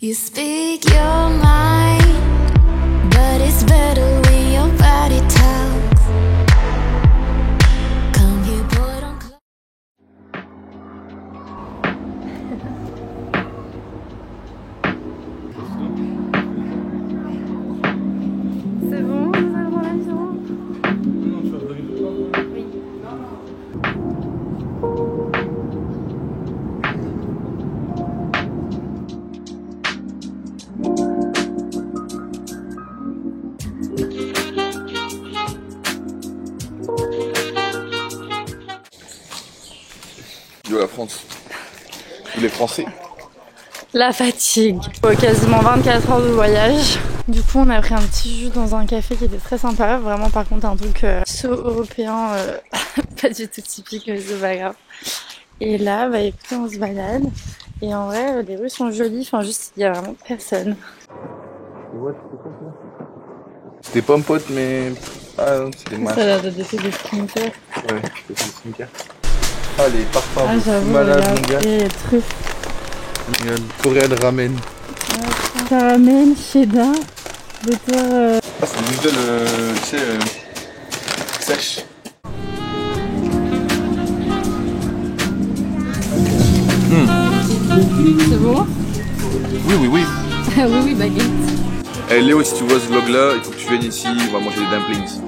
You speak your mind, but it's better when your body talks. Come here, boy, don't close. C'est bon, nous allons l'avion. De la France. Ou les Français. La fatigue. Quasiment 24 heures de voyage. Du coup, on a pris un petit jus dans un café qui était très sympa. Vraiment, par contre, un truc européen, pas du tout typique, mais c'est pas grave. Et là, bah écoutez, on se balade. Et en vrai, les rues sont jolies. Enfin, juste, il y a vraiment personne. C'était pas un pote, mais. Ah non, c'était Ça mal. a l'air de des skincare. Ouais, c'était des skincare. Ah, les parfums, Ah, j'avoue, malades, mon regarde. gars. Et les trucs. Regarde, Coréen ramen. Caramel, cheddar, butter. Ah, c'est des nouvelles, tu sais, sèches. C'est bon? Oui, oui, oui. Oui, oui, baguette. Eh Léo, si tu vois ce vlog là, il faut que tu viennes ici, on va manger des dumplings.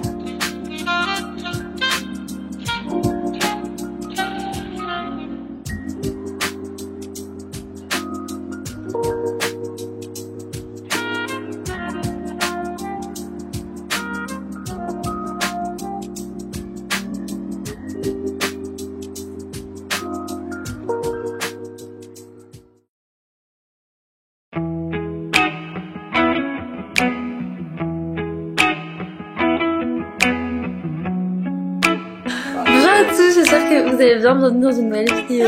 Bonjour à tous, j'espère que vous allez bien, bienvenue dans une nouvelle vidéo.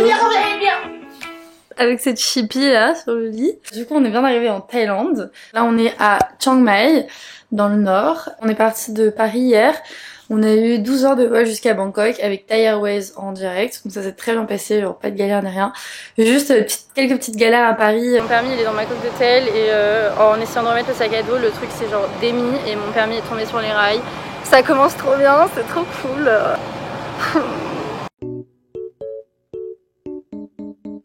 Avec cette chippie là sur le lit. Du coup on est bien arrivé en Thaïlande. Là on est à Chiang Mai, dans le nord. On est parti de Paris hier. On a eu 12 heures de vol jusqu'à Bangkok avec Thai Airways en direct. Donc ça s'est très bien passé, genre pas de galère ni rien. Juste quelques petites galères à Paris. Mon permis il est dans ma coque d'hôtel et en essayant de remettre le sac à dos, le truc c'est genre démis et mon permis est tombé sur les rails. Ça commence trop bien, c'est trop cool.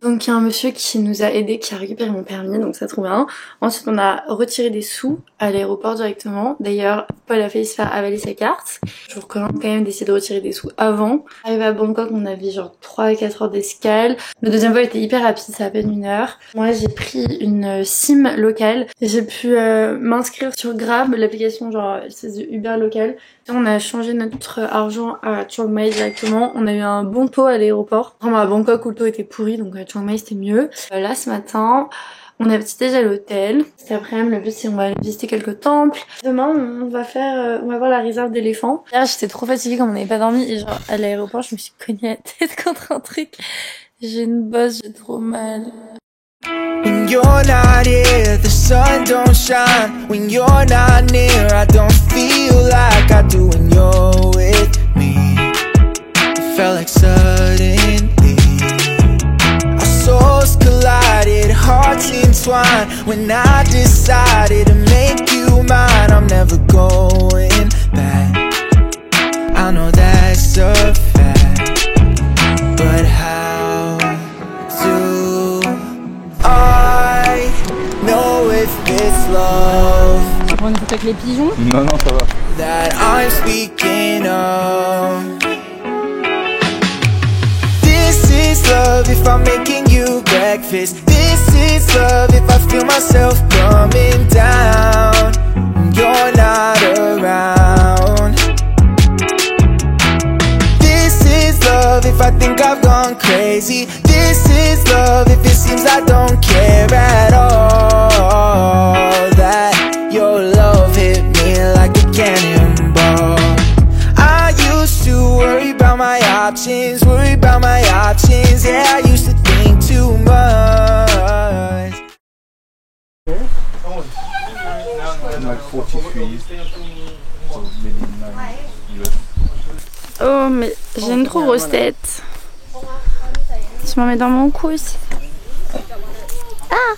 Donc il y a un monsieur qui nous a aidé, qui a récupéré mon permis, donc ça trop bien. Ensuite on a retiré des sous à l'aéroport directement. D'ailleurs Paul a failli se faire avaler sa carte. Je vous recommande quand même d'essayer de retirer des sous avant. Arrivé à Bangkok on avait genre 3 à 4 heures d'escale. Le deuxième vol était hyper rapide, c'est à peine 1 heure. Moi j'ai pris une SIM locale. J'ai pu m'inscrire sur Grab, l'application genre c'est de Uber local. On a changé notre argent à Chiang Mai directement. On a eu un bon taux à l'aéroport. Vraiment à Bangkok où le taux était pourri, donc à Chiang Mai c'était mieux. Là ce matin, on a petit déj à l'hôtel. Cet après-midi, le but c'est qu'on va aller visiter quelques temples. Demain, on va voir la réserve d'éléphants. Hier, j'étais trop fatiguée comme on n'avait pas dormi et genre à l'aéroport, je me suis cognée la tête contre un truc. J'ai une bosse, j'ai trop mal. When you're not here, the sun don't shine. When you're not near, I don't feel like I do when you're with me. It felt like suddenly our souls collided, hearts entwined. When I decided to make you mine, I'm never going back. I know that's a fact, but how do I know if it's love On va prendre une photo avec les pigeons. Non, non, ça va. that I'm speaking of? This is love if I'm making you breakfast. This is love if I feel myself coming down when you're not around. This is love if I think I've gone crazy. This is love if it seems I don't care at all. That your love hit me like a cannonball. I used to worry about my options, yeah, I used to think too much. Like 43. So maybe 9 US. Oh mais j'ai une trop grosse tête. Je m'en mets dans mon cousse. Ah!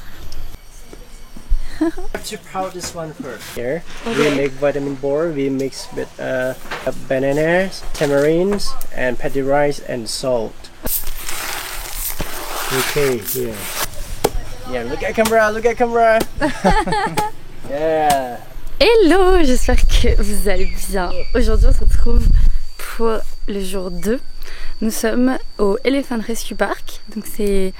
have to powder this one first. Here, we make vitamin bore. We mix with bananas, tamarins, and paddy rice and salt. Okay, here. Yeah, look at camera, look at camera. Yeah. Hello, j'espère que vous allez bien. Aujourd'hui on se retrouve pour le jour 2. Nous sommes au Elephant Rescue Park. Donc c'est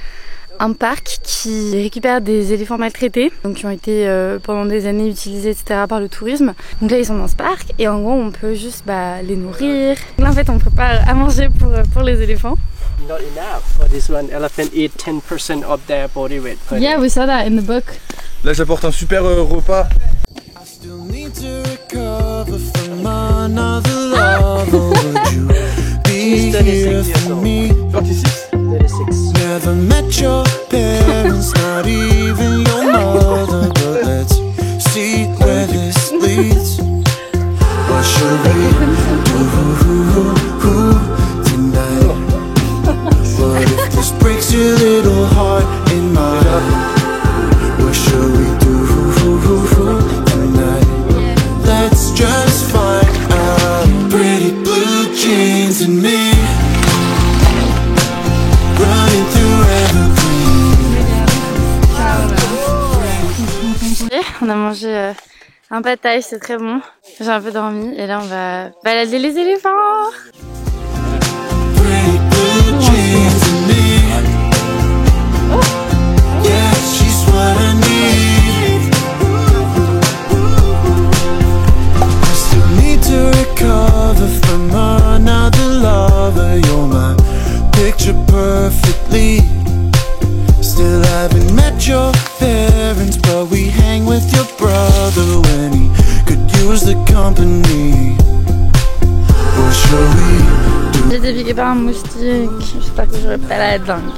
un parc qui récupère des éléphants maltraités, donc qui ont été pendant des années utilisés etc. par le tourisme. Donc là ils sont dans ce parc et en gros on peut juste les nourrir. Là en fait on prépare à manger pour les éléphants. Not enough for this one. Elephant eat 10% of their body weight. Yeah, we saw that in the book. Là j'apporte un super repas. I still need to recover from another love. Oh, would you be here for me? 36. 36. Never met your parents, not even your mother. But let's see where this leads. What should we do tonight? What if this breaks your little heart in mine? What should we do tonight? Let's just find out. Pretty blue jeans and me running through evergreen. On a mangé un pad thai, c'est très bon. J'ai un peu dormi et là on va balader les éléphants. Pretty blue jeans and me. Yeah, she's what I need. I still need to recover from another lover. You're my picture perfectly. Still haven't met your parents, but we hang with your brother when he could use the company. What shall we do? J'ai été piquée par un moustique, j'espère que j'aurai pas la dingue.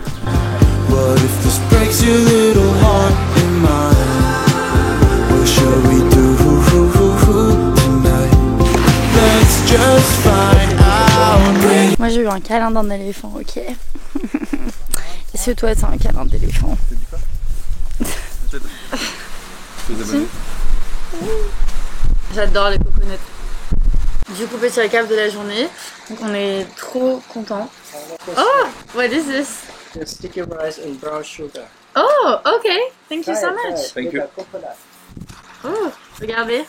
What if this breaks your little heart in mine? What shall we do tonight? Let's just find out. Moi j'ai eu un câlin d'un éléphant, ok. Est-ce que toi t'as un câlin d'éléphant? J'adore les coconuts. Du coup petit récap de la journée, donc on est trop contents. Oh, what is this? The sticky rice and brown sugar. Oh, okay, thank you so Try it, much. Thank you. Coconut. Oh, regardez.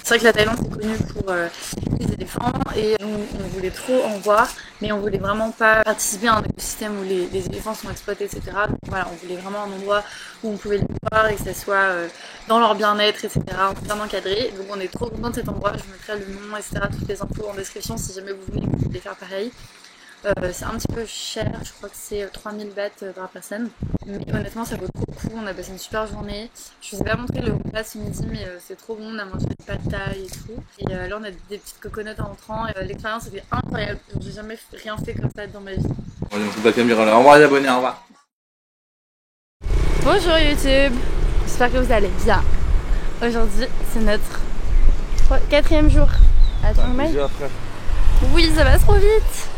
C'est vrai que la Thaïlande c'est connu pour les éléphants et on voulait trop en voir, mais on voulait vraiment pas participer à un écosystème où les éléphants sont exploités, etc. Donc voilà, on voulait vraiment un endroit où on pouvait les voir et que ça soit dans leur bien-être, etc. bien encadré. Donc on est trop content de cet endroit, je vous mettrai le nom, etc. Toutes les infos en description si jamais vous venez, vous voulez faire pareil. C'est un petit peu cher, je crois que c'est 3000 bahts par personne. Mais honnêtement ça vaut trop le coup, on a passé une super journée. Je vous ai pas montré le repas ce midi mais c'est trop bon, on a mangé des pad thai et tout. Et là on a des petites coconuts en entrant, l'expérience était incroyable, j'ai jamais rien fait comme ça dans ma vie. On va toute la caméra là. Au revoir les abonnés, au revoir. Bonjour YouTube, j'espère que vous allez bien. Aujourd'hui c'est notre 4e jour à Chiang Mai. Oui ça va trop vite.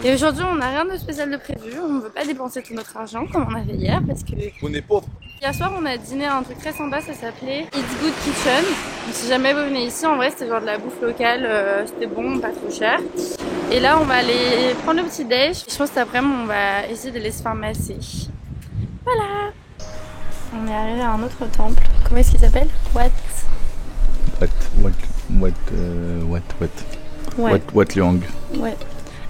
Et aujourd'hui on n'a rien de spécial de prévu, on ne veut pas dépenser tout notre argent comme on avait hier parce que On est pauvres. hier soir on a dîné à un truc très sympa, ça s'appelait It's Good Kitchen. Donc, si jamais vous venez ici, en vrai c'était genre de la bouffe locale, c'était bon, pas trop cher. Et là on va aller prendre le petit déj. Je pense qu'après on va essayer de les se faire masser. Voilà. On est arrivé à un autre temple, comment est-ce qu'il s'appelle? Wat Liang. Ouais.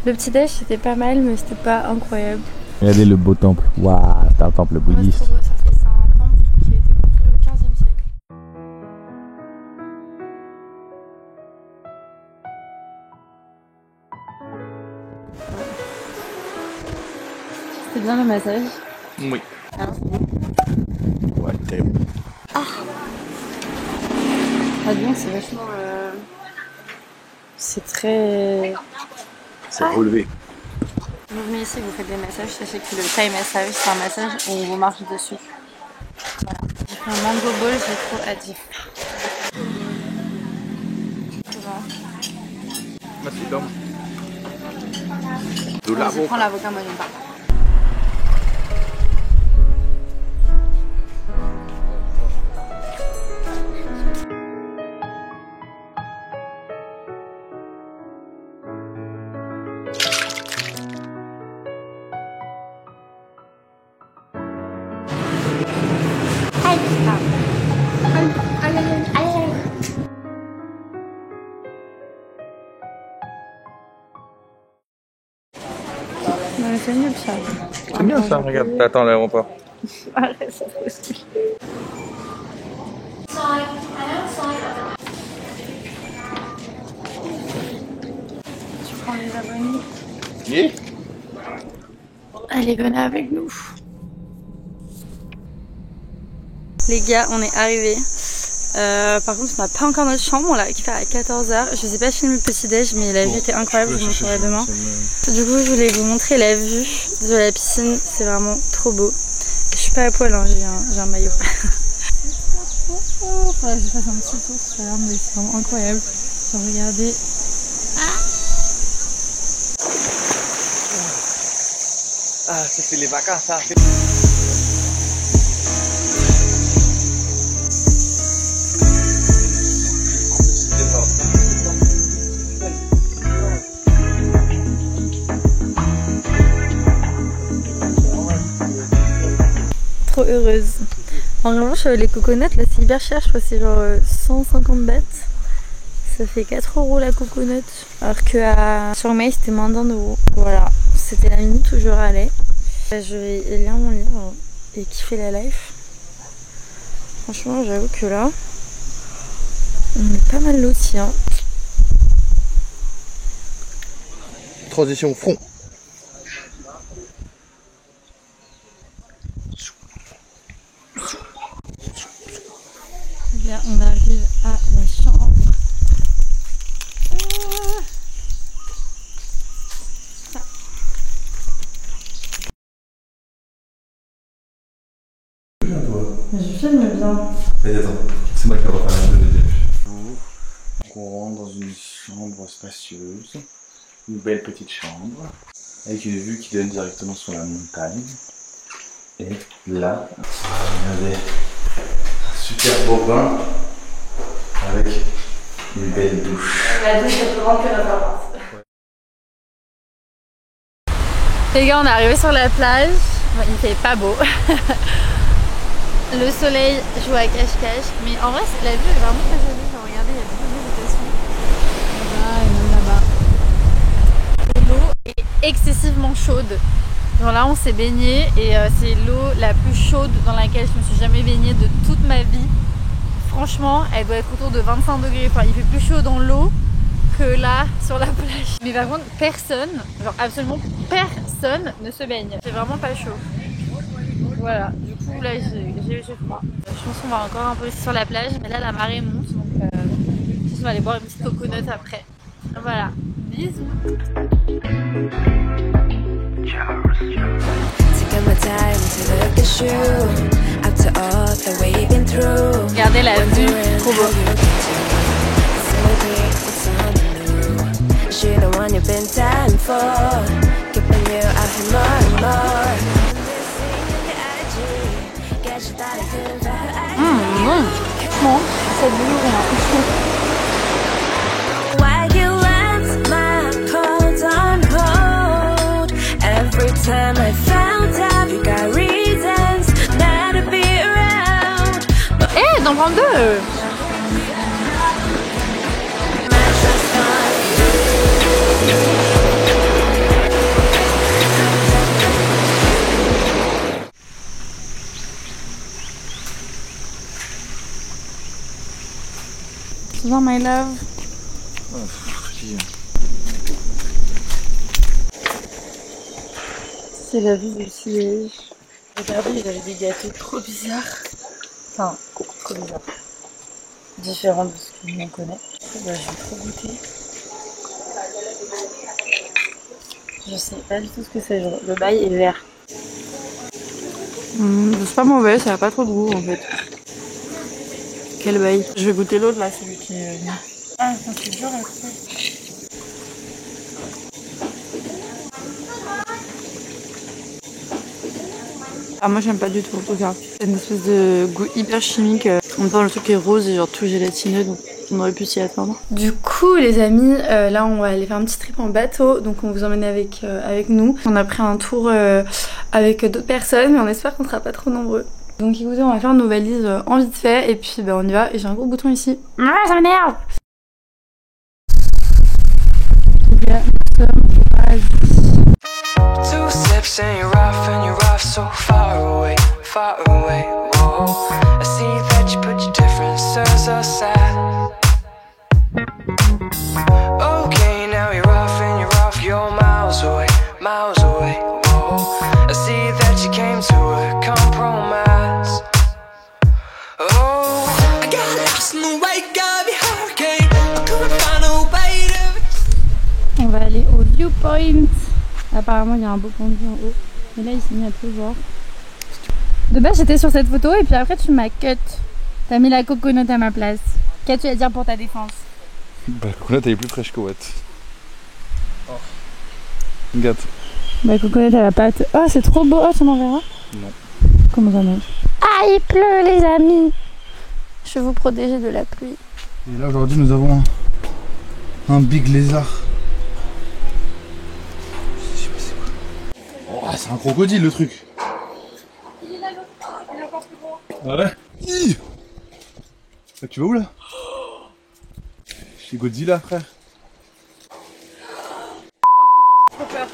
Le petit déj c'était pas mal mais c'était pas incroyable. Regardez le beau temple. Waouh, c'est un temple bouddhiste. Ouais, c'est un temple qui a été construit au 15e siècle. C'était bien le massage? Oui. Ah, donc c'est vachement... C'est très... C'est relevé. Vous venez ici, vous faites des massages, sachez que le Thai massage, c'est un massage où on vous marche dessus. Voilà. J'ai fait un mango ball, j'ai trop hâte. Merci Tom. De Je l'avocat. prends l'avocat, moi j'aime pas. C'est bien ça, regarde, t'attends à l'aéroport. Arrête, c'est trop stylé. Tu prends les abonnés. Oui. Allez, venez avec nous. Les gars, on est arrivés. Par contre, on n'a pas encore notre chambre, on l'a récupérée à 14h. Je sais pas filmer le petit-déj, mais la vue était incroyable, je vous montrerai demain. Du coup, je voulais vous montrer la vue de la piscine, c'est vraiment trop beau. Je suis pas à poil, hein, j'ai un maillot. Faudrait que je fasse un petit tour sur l'arbre, mais c'est vraiment incroyable. Regardez. Ah, ça c'est les vacances, ça. Trop heureuse. En revanche, les coconuts là c'est hyper cher, je crois que c'est genre 150 bahts. Ça fait 4 € la coconut. Alors que à sur May c'était moins d'1 €. Voilà, c'était la minute où je râlais. Je vais lire mon livre et kiffer la life. Franchement, j'avoue que là, on est pas mal lotis. Hein. Transition front. Là, on arrive à la chambre. Je filme bien. Allez, attends, c'est moi qui vais refaire la deuxième. Donc on rentre dans une chambre spacieuse, une belle petite chambre, avec une vue qui donne directement sur la montagne. Et là, regardez, un super beau bain avec une belle douche. La douche est plus grande que notre appart. Les gars, on est arrivé sur la plage. Bon, il fait pas beau. Le soleil joue à cache-cache. Mais en vrai, la vue est vraiment très jolie. Genre, regardez, il y a beaucoup de végétation. Là-bas et même là-bas. L'eau est excessivement chaude. Genre là, on s'est baigné et c'est l'eau la plus chaude dans laquelle je me suis jamais baignée de toute ma vie. Franchement, elle doit être autour de 25 degrés. Enfin, il fait plus chaud dans l'eau que là sur la plage. Mais par contre, personne, genre absolument personne ne se baigne. C'est vraiment pas chaud. Voilà, du coup là j'ai froid. Je pense qu'on va encore un peu sur la plage, mais là la marée monte, donc on va aller boire une petite coconut après. Voilà, bisous. Regardez la vue, trop beau. Non, franchement, cette vue, Eh, d'en prendre deux. Bonjour my love. C'est la vue du siège. Regardez, ils avaient des gâteaux trop bizarres. Enfin, trop bizarres. Différents de ce que l'on connaît. Bah, je vais trop goûter. Je sais pas du tout ce que c'est. Le bail est vert. C'est pas mauvais, ça a pas trop de goût en fait. Quel bail. Je vais goûter l'autre là, celui qui est venu. Ah, c'est dur à goûter. Ah, moi j'aime pas du tout, regarde. C'est une espèce de goût hyper chimique. En même temps, le truc est rose et genre tout gélatineux, donc on aurait pu s'y attendre. Du coup, les amis, là on va aller faire un petit trip en bateau, donc on vous emmène avec nous. On a pris un tour avec d'autres personnes, mais on espère qu'on sera pas trop nombreux. Donc écoutez, on va faire nos valises en vite fait et puis on y va. Et j'ai un gros bouton ici. Ah, ça m'énerve! Les gars, nous sommes à Asie. off so far away, far away. Whoa, I see that you put your differences aside. Okay, now you're off, you're miles away, miles away. Whoa, I see that you came to a compromise. Oh, I got lost in the wake of your hurricane. I couldn't find a way to. On va aller au viewpoint. Apparemment il y a un beau point de vue en haut. Mais là il s'est mis à pleuvoir. De base j'étais sur cette photo et puis après tu m'as cut. T'as mis la coconut à ma place. Qu'as-tu à dire pour ta défense? Bah, la coconut elle est plus fraîche que Watt. Oh. Regarde. Bah, coconut elle a pas. Oh, c'est trop beau. Oh, tu m'enverras? Non. Comment ça neige? Ah, il pleut, les amis. Je vais vous protéger de la pluie. Et là, aujourd'hui, nous avons un big lézard. Je sais pas c'est quoi. Oh, c'est un crocodile le truc. Il est là, l'autre. Il est encore plus gros. Ah ouais? Tu vas où là? Chez Godzilla, frère. J'ai trop peur.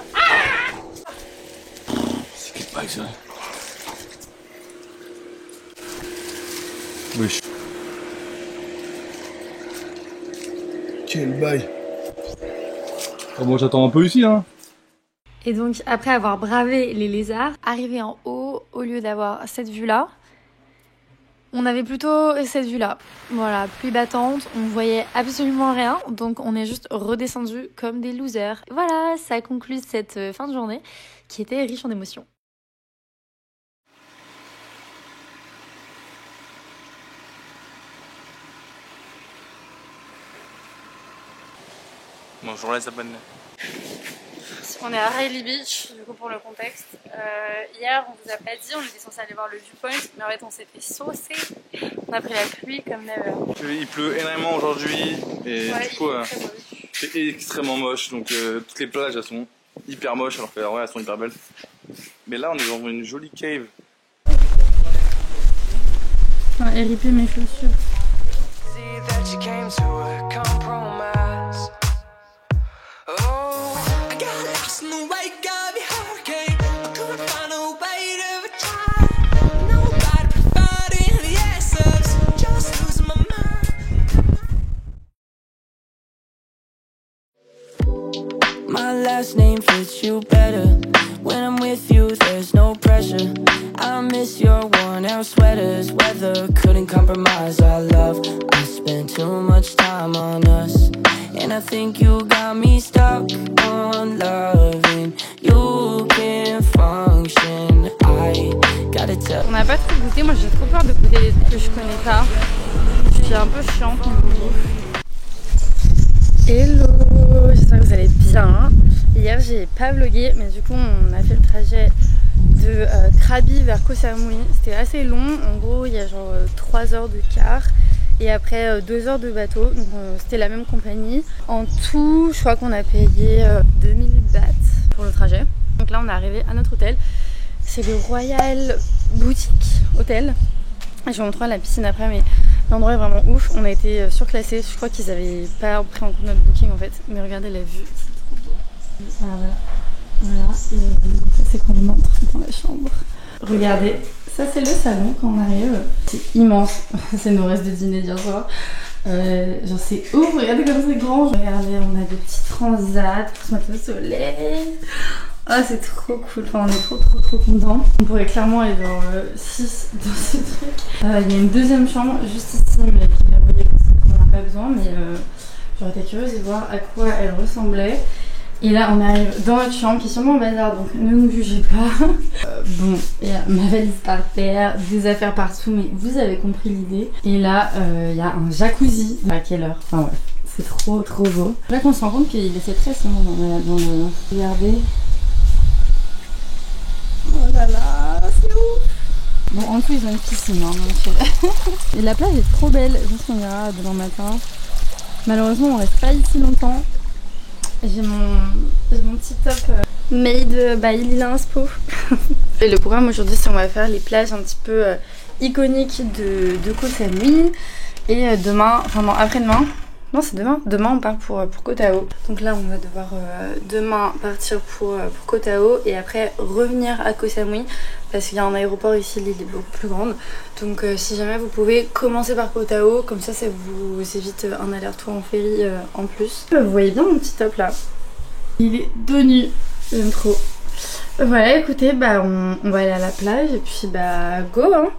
C'est quel bail ça? Wesh. Quel bail. Oh, moi j'attends un peu ici hein. Et donc après avoir bravé les lézards, arrivé en haut, au lieu d'avoir cette vue là, on avait plutôt cette vue là. Voilà, pluie battante, on voyait absolument rien, donc on est juste redescendu comme des losers. Voilà, ça conclut cette fin de journée qui était riche en émotions. Bonjour les abonnés. On est à Riley Beach, du coup pour le contexte. Hier on vous a pas dit, on était censé aller voir le viewpoint, mais en fait on s'était saucé. On a pris la pluie comme never. Il pleut énormément aujourd'hui et Ouais, du coup c'est extrêmement moche. Donc toutes les plages elles sont hyper moches alors que ouais, elles sont hyper belles. Mais là on est dans une jolie cave. Et ripé mes chaussures. My last name fits you better. When I'm with you, there's no pressure. I miss your worn-out sweaters. Weather couldn't compromise our love. I spent too much time on us, and I think you got me stuck on loving. You can function. I gotta tell. On n'a pas trop goûté, moi j'ai trop peur de goûter des trucs que je connais pas. Je suis un peu chiante niveau bouffe. Hello, j'espère que vous allez bien. Hier j'ai pas vlogué, mais du coup on a fait le trajet de Krabi vers Koh Samui. C'était assez long, en gros il y a genre 3 heures de car et après 2 heures de bateau, donc c'était la même compagnie. En tout je crois qu'on a payé 2000 bahts pour le trajet. Donc là on est arrivé à notre hôtel, c'est le Royal Boutique Hotel. Je vous montrerai la piscine après, mais l'endroit est vraiment ouf. On a été surclassés, je crois qu'ils avaient pas pris en compte notre booking en fait. Mais regardez la vue, c'est trop beau. Voilà. Et ça c'est quand on entre dans la chambre. Regardez, ça c'est le salon quand on arrive. C'est immense, c'est nos restes de dîner d'hier soir. Genre c'est ouf, regardez comme c'est grand. Regardez, on a des petits transats pour se mettre au soleil. Ah, c'est trop cool, enfin, on est trop contents. On pourrait clairement aller dans 6 dans ce truc. Il y a une deuxième chambre juste ici, mais qui est verrouillée parce qu'on n'en a pas besoin. Mais j'aurais été curieuse de voir à quoi elle ressemblait. Et là, on arrive dans notre chambre qui est sûrement en bazar, donc ne nous jugez pas. Bon, il y a ma valise par terre, des affaires partout, mais vous avez compris l'idée. Et là, il y a un jacuzzi. À quelle heure? Enfin, ouais, c'est trop beau. Là qu'on se rend compte qu'il laissait très sombre dans le. Regardez. Oh là là, c'est ouf! Bon, en dessous, ils ont une piscine, hein, donc... Et la plage est trop belle, juste on ira demain matin. Malheureusement, on reste pas ici longtemps. J'ai mon petit top made by Lila Inspo. Et le programme aujourd'hui, c'est on va faire les plages un petit peu iconiques de Koh Samui. Et demain, enfin non, après-demain, Non, c'est demain. Demain, on part pour Koh Tao. Donc là, on va devoir demain partir pour Koh Tao et après revenir à Koh Samui parce qu'il y a un aéroport ici, l'île est beaucoup plus grande. Donc si jamais vous pouvez commencer par Koh Tao, comme ça vous évite un aller-retour en ferry en plus. Vous voyez bien mon petit top là. Il est de nuit, j'aime trop. Voilà, écoutez, bah on va aller à la plage et puis bah go hein.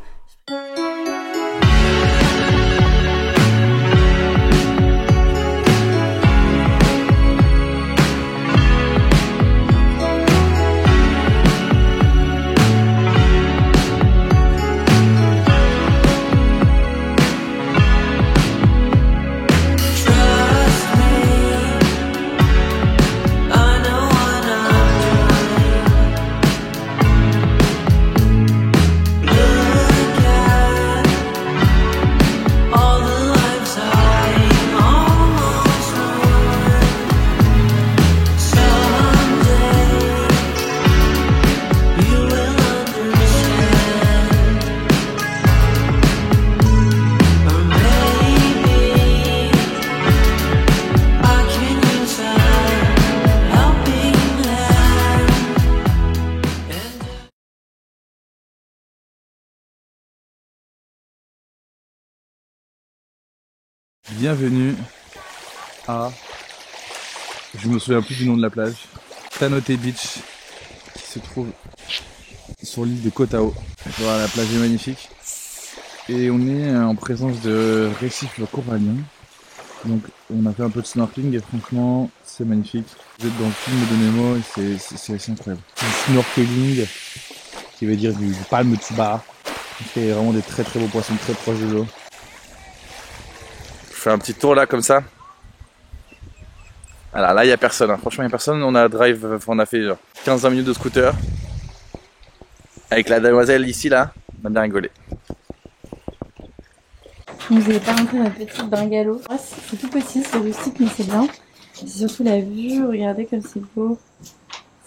Bienvenue à... Je me souviens plus du nom de la plage. Tanote Beach, qui se trouve sur l'île de Koh Tao. Voilà, la plage est magnifique. Et on est en présence de récifs coralliens. Donc on a fait un peu de snorkeling et franchement c'est magnifique. Vous êtes dans le film de Nemo et c'est assez incroyable. Du snorkeling, qui veut dire du palme tuba. Il y a vraiment des très beaux poissons très proches de l'eau. Je fais un petit tour là comme ça. Voilà, là il n'y a personne, hein. Franchement il n'y a personne. On a fait genre 15-20 minutes de scooter. Avec la demoiselle ici là, on a bien rigolé. Vous avez pas rentré notre petite bungalow. C'est tout petit, c'est rustique mais c'est bien. C'est surtout la vue, regardez comme c'est beau.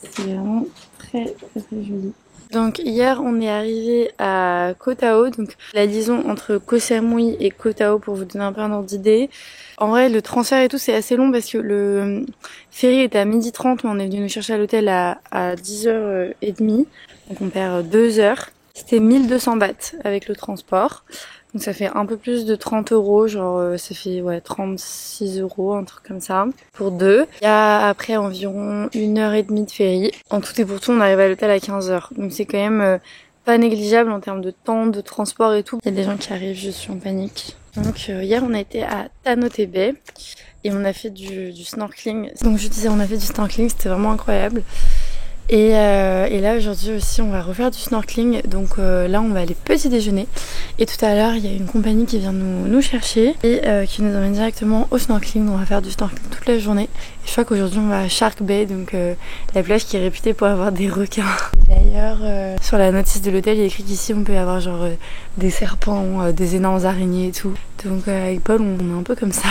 C'est vraiment très joli. Donc hier on est arrivé à Koh Tao, donc la liaison entre Koh Samui et Koh Tao pour vous donner un peu un ordre d'idée. En vrai le transfert et tout c'est assez long parce que le ferry était à 12h30 mais on est venu nous chercher à l'hôtel à 10h30, donc on perd 2 heures. C'était 1200 bahts avec le transport. Donc ça fait un peu plus de 30 €, genre ça fait 36 €, un truc comme ça, pour deux. Il y a après environ 1h30 de ferry. En tout et pour tout, on arrive à l'hôtel à 15h. Donc c'est quand même pas négligeable en termes de temps, de transport et tout. Il y a des gens qui arrivent, je suis en panique. Donc hier on a été à Tanote Bay et on a fait du snorkeling. Donc je disais on a fait du snorkeling, c'était vraiment incroyable. Et là aujourd'hui aussi on va refaire du snorkeling, donc là on va aller petit déjeuner et tout à l'heure il y a une compagnie qui vient nous chercher et qui nous emmène directement au snorkeling. On va faire du snorkeling toute la journée et je crois qu'aujourd'hui on va à Shark Bay, donc la plage qui est réputée pour avoir des requins. D'ailleurs sur la notice de l'hôtel il y a écrit qu'ici on peut avoir genre des serpents, des énormes araignées et tout, donc avec Paul on est un peu comme ça.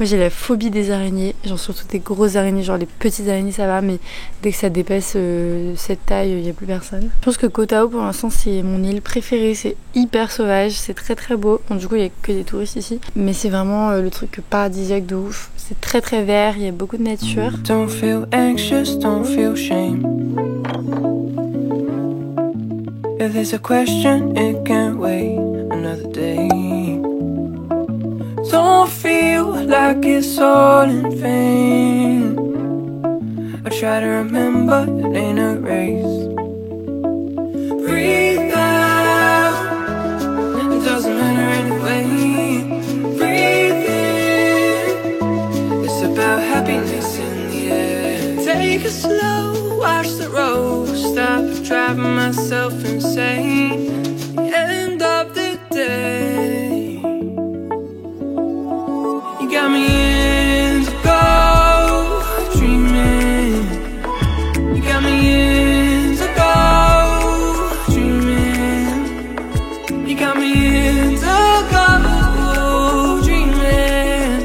Moi j'ai la phobie des araignées, genre surtout des grosses araignées, genre les petites araignées ça va, mais dès que ça dépasse cette taille, il n'y a plus personne. Je pense que Koh Tao pour l'instant c'est mon île préférée, c'est hyper sauvage, c'est très beau. Bon, du coup il n'y a que des touristes ici, mais c'est vraiment le truc paradisiaque de ouf. C'est très vert, il y a beaucoup de nature. Don't feel anxious, don't feel shame. If there's a question, it can't wait another day. Don't feel like it's all in vain. I try to remember, it ain't a race. Breathe out, it doesn't matter anyway. Breathe in, it's about happiness in the air. Take it slow, watch the road, stop driving myself insane. The end of the day. Got me indigo, dreaming. You got me indigo, dreaming. You got me indigo, dreaming.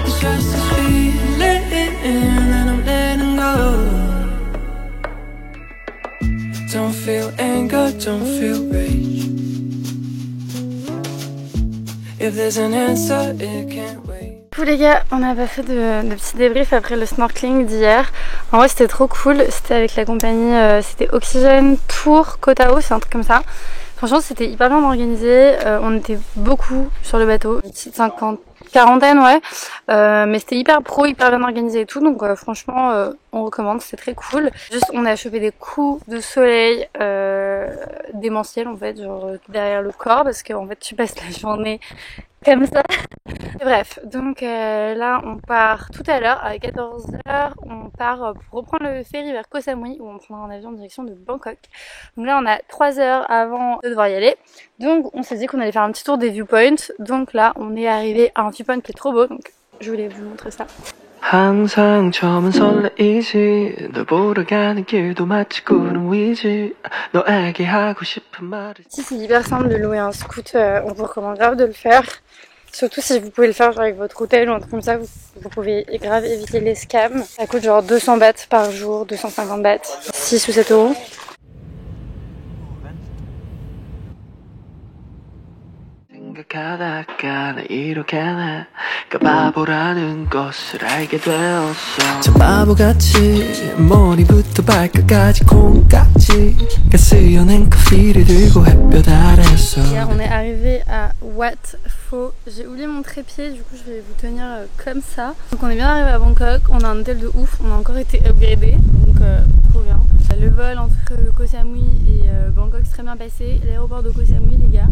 It's just this feeling that I'm letting go. Don't feel anger, don't feel rage. If there's an answer, it can't wait. Du coup les gars, on n'a pas fait de petits débriefs après le snorkeling d'hier. En vrai c'était trop cool, c'était avec la compagnie, c'était Oxygène Tour Kotao, c'est un truc comme ça. Franchement c'était hyper bien organisé, on était beaucoup sur le bateau, une petite quarantaine ouais, mais c'était hyper pro, hyper bien organisé et tout, donc franchement on recommande, c'était très cool. Juste on a chopé des coups de soleil démentiels en fait, genre derrière le corps, parce que en fait tu passes la journée comme ça. Bref, donc là on part tout à l'heure à 14h, on part pour reprendre le ferry vers Koh Samui où on prendra un avion en direction de Bangkok. Donc là on a 3 heures avant de devoir y aller, donc on s'est dit qu'on allait faire un petit tour des viewpoints. Donc là on est arrivé à un viewpoint qui est trop beau, donc je voulais vous montrer ça. 항상 처음은 설레이지 널 보러 가는 길도 마치 구름 위지 너에게 하고 싶은 말을. Si c'est hyper simple de louer un scooter, on vous recommande grave de le faire. Surtout si vous pouvez le faire genre avec votre hôtel ou un truc comme ça, vous pouvez grave éviter les scams. Ça coûte genre 200 bahts par jour, 250 bahts, 6 ou 7 euros. 생각하다가 이렇게 내가 바보라는 것을 알게 되었어. 참 바보같이 머리부터 발끝까지 콩깍지 가스연한 커피를 들고 햇볕 아래서. On est arrivé à Wat Pho. J'ai oublié mon trépied, du coup je vais vous tenir comme ça. Donc on est bien arrivé à Bangkok, on a un hôtel de ouf, on a encore été upgradé, donc trop bien. Le vol entre Koh Samui et Bangkok s'est très bien passé. L'aéroport de Koh Samui les gars,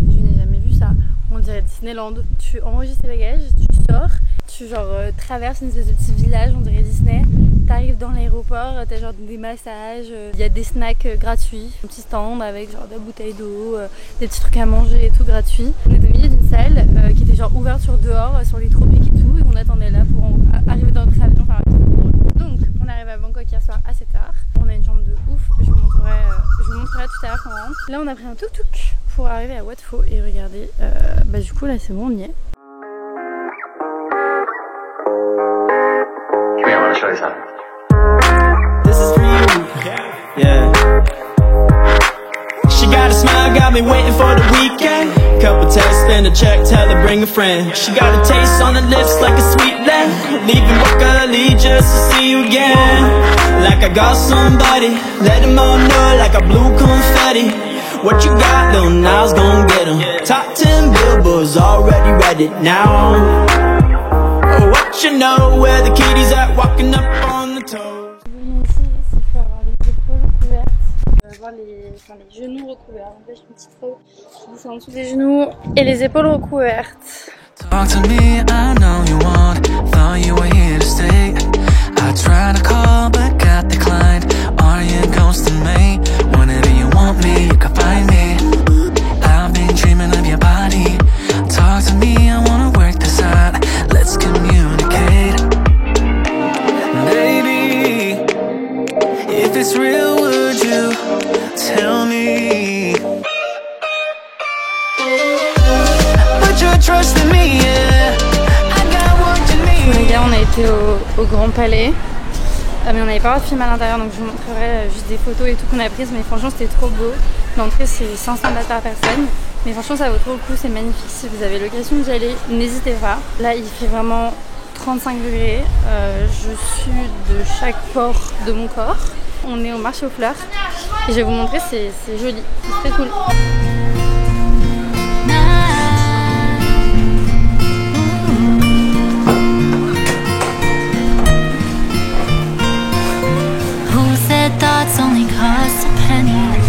je n'ai jamais vu ça. On dirait Disneyland. Tu enregistres tes bagages, tu sors, tu genre traverses une espèce de petit village, on dirait Disney. T'arrives dans l'aéroport, t'as genre des massages, il y a des snacks gratuits, un petit stand avec genre de la bouteille d'eau, des petits trucs à manger et tout gratuit. On est au milieu d'une salle qui était genre ouverte sur dehors, sur les tropiques et tout, et on attendait là pour arriver dans notre avion. Enfin, donc on est arrivé à Bangkok hier soir à 7h. On a une chambre de ouf, je vous montrerai tout à l'heure quand on rentre. Là on a pris un tuk-tuk pour arriver à Wat Pho et regardez, bah du coup là c'est bon, on y est. I want to show you something. This is for you. Yeah. She got a smile, got me waiting for the weekend. Couple texts and a check, tell her bring a friend. She got a taste on her lips like a sweet blend. Leaving work early just to see you again. Like I got somebody, let them all know like I blew confetti. What you got, little Niles gon' get 'em. Top 10 billboards already read it now. Oh, what you know, where the kitties at, walking up on the toes. Ici, il faut avoir les épaules recouvertes, avoir les genoux recouverts. En fait, je me petite robe qui descend en dessous des genoux et les épaules recouvertes. Talk to me, I know you want. Thought you were here to stay. I tried to call but got declined. Are you ghosting me? Whenever you want me, you can find me. I've been dreaming of your body. Talk to me, I wanna work this out. Let's communicate. Baby, if it's real, would you tell me? Put your trust in me, yeah. I got what you need. Les gars, on a été au Grand Palais. Mais on n'avait pas le droit de filmer à l'intérieur, donc je vous montrerai juste des photos et tout qu'on a prises, mais franchement c'était trop beau. L'entrée c'est 500 bahts par personne, mais franchement ça vaut trop le coup, c'est magnifique. Si vous avez l'occasion d'y aller, n'hésitez pas. Là il fait vraiment 35 degrés, je sue de chaque pore de mon corps. On est au marché aux fleurs et je vais vous montrer, c'est joli, c'est très cool. Thoughts only cost a penny.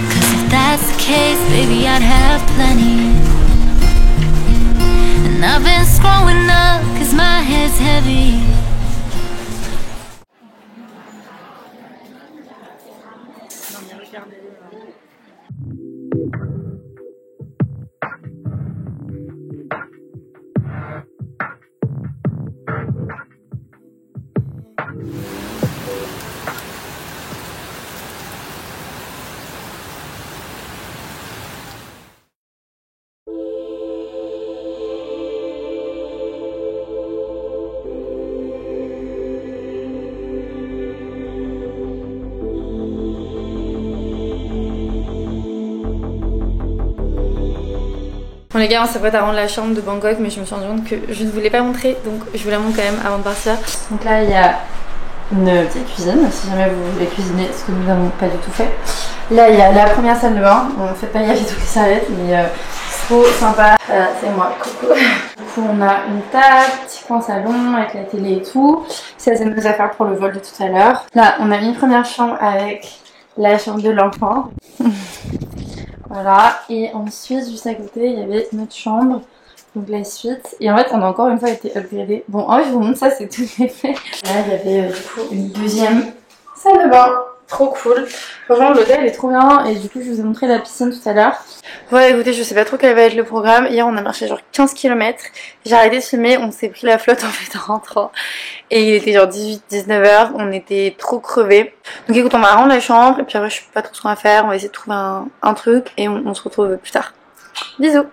'Cause if that's the case, baby, I'd have plenty. And I've been scrolling up 'cause my head's heavy. Bon les gars, on s'apprête à rendre la chambre de Bangkok, mais je me suis rendu compte que je ne voulais pas montrer, donc je vous la montre quand même avant de partir. Donc là il y a une petite cuisine, si jamais vous voulez cuisiner, ce que nous n'avons pas du tout fait. Là il y a la première salle de bain, on fait pas y aller toutes les serviettes, mais c'est trop sympa. C'est moi, coucou. Du coup on a une table, petit coin salon avec la télé et tout. Ça c'est nos affaires pour le vol de tout à l'heure. Là on a mis une première chambre avec la chambre de l'enfant. Voilà, et ensuite juste à côté il y avait notre chambre, donc la suite, et en fait on a encore une fois été upgradé. Bon en fait je vous montre ça, c'est tout fait. Là il y avait du coup une deuxième salle de bain, trop cool. Franchement l'hôtel est trop bien, et du coup je vous ai montré la piscine tout à l'heure. Voilà écoutez, je sais pas trop quel va être le programme. Hier on a marché genre 15 km, j'ai arrêté de filmer, on s'est pris la flotte en fait en rentrant. Et il était genre 18-19h, on était trop crevés. Donc écoute, on va rendre la chambre et puis après je sais pas trop ce qu'on va faire, on va essayer de trouver un truc et on se retrouve plus tard. Bisous!